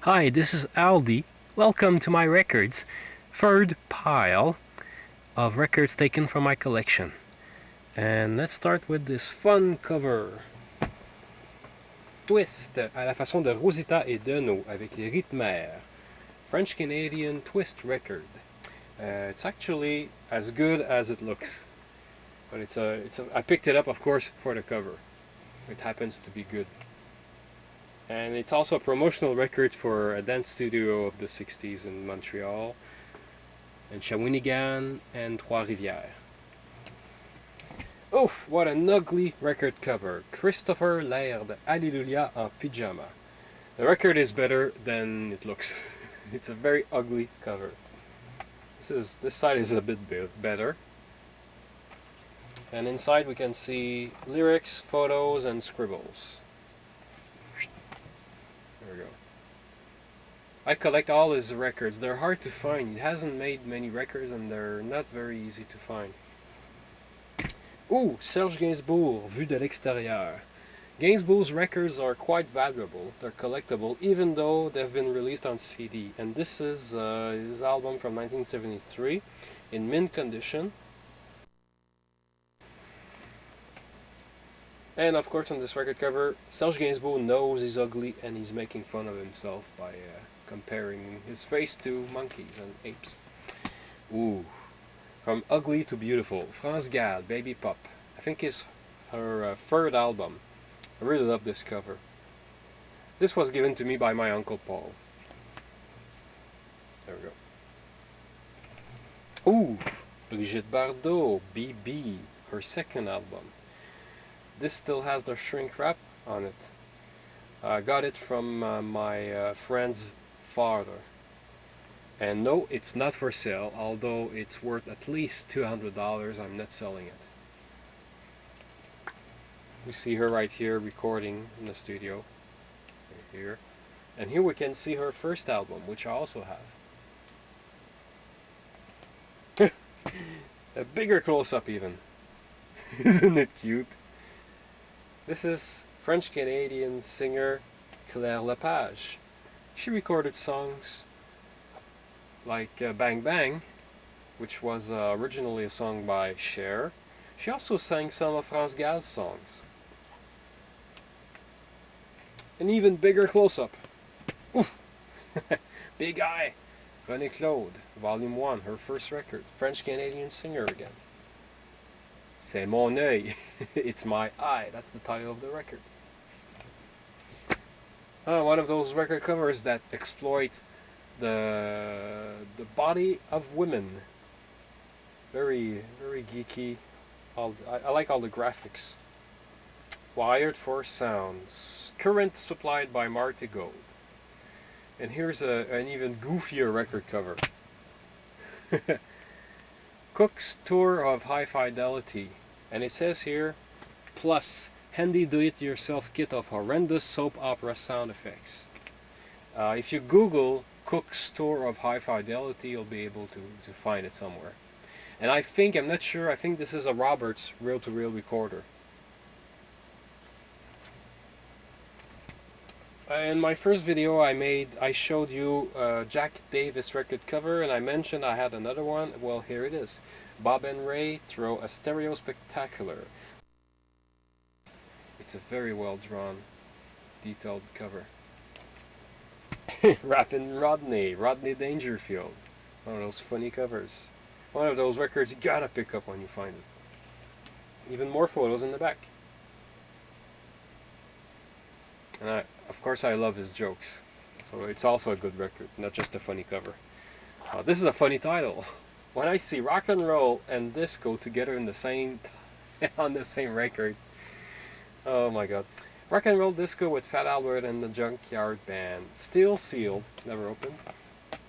Hi, this is Aldi. Welcome to my records. Third pile of records taken from my collection. And let's start with this fun cover. Twist à la façon de Rosita et Deno avec les rythmères. French Canadian twist record. It's actually as good as it looks. But I picked it up, of course, for the cover. It happens to be good. And it's also a promotional record for a dance studio of the 60s in Montreal, and Shawinigan, and Trois-Rivières. Oof, what an ugly record cover. Christopher Laird, Alléluia en pyjama. The record is better than it looks. It's a very ugly cover. This side is a bit better. And inside we can see lyrics, photos, and scribbles. There we go. I collect all his records. They're hard to find. He hasn't made many records and they're not very easy to find. Ooh, Serge Gainsbourg, Vue de l'extérieur. Gainsbourg's records are quite valuable. They're collectible, even though they've been released on CD. And this is his album from 1973 in mint condition. And of course, on this record cover, Serge Gainsbourg knows he's ugly and he's making fun of himself by comparing his face to monkeys and apes. Ooh. From Ugly to Beautiful, France Gall, Baby Pop. I think it's her third album. I really love this cover. This was given to me by my Uncle Paul. There we go. Ooh, Brigitte Bardot, BB, her second album. This still has the shrink wrap on it. I got it from my friend's father. And no, it's not for sale, although it's worth at least $200. I'm not selling it. We see her right here recording in the studio. Right here. And here we can see her first album, which I also have. A bigger close-up even. Isn't it cute? This is French-Canadian singer Claire Lepage. She recorded songs like Bang Bang, which was originally a song by Cher. She also sang some of France Gall's songs. An even bigger close-up. Oof! Big Eye. René Claude, Volume 1, her first record. French-Canadian singer again. C'est mon œil. It's my eye. That's the title of the record. One of those record covers that exploits the body of women. Very geeky. I like all the graphics. Wired for Sounds. Current supplied by Marty Gold. And here's an even goofier record cover. Cook's Tour of High Fidelity. And it says here, plus handy do-it-yourself kit of horrendous soap opera sound effects. If you Google Cook's Tour of High Fidelity, you'll be able to find it somewhere. And I'm not sure, I think this is a Roberts reel-to-reel recorder. In my first video I showed you Jack Davis record cover, and I mentioned I had another one. Well, here it is. Bob and Ray throw a stereo spectacular. It's a very well drawn, detailed cover. Rappin' Rodney Dangerfield. One of those funny covers. One of those records you gotta pick up when you find it. Even more photos in the back. And of course I love his jokes. So it's also a good record, not just a funny cover. This is a funny title. When I see rock and roll and disco together in the same on the same record. Oh my god. Rock and roll disco with Fat Albert and the Junkyard Band. Still sealed, never opened.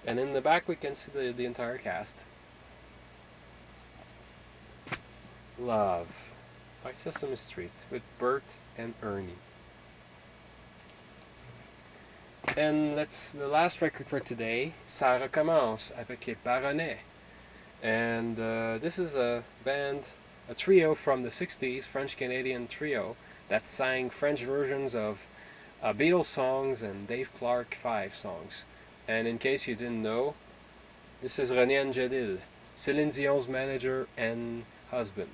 And in the back we can see the entire cast. Love by Sesame Street with Bert and Ernie. And that's the last record for today. Ça recommence avec les Baronnets. And this is a band, a trio from the 60s, French-Canadian trio, that sang French versions of Beatles songs and Dave Clark 5 songs. And in case you didn't know, this is René Angelil, Celine Dion's manager and husband.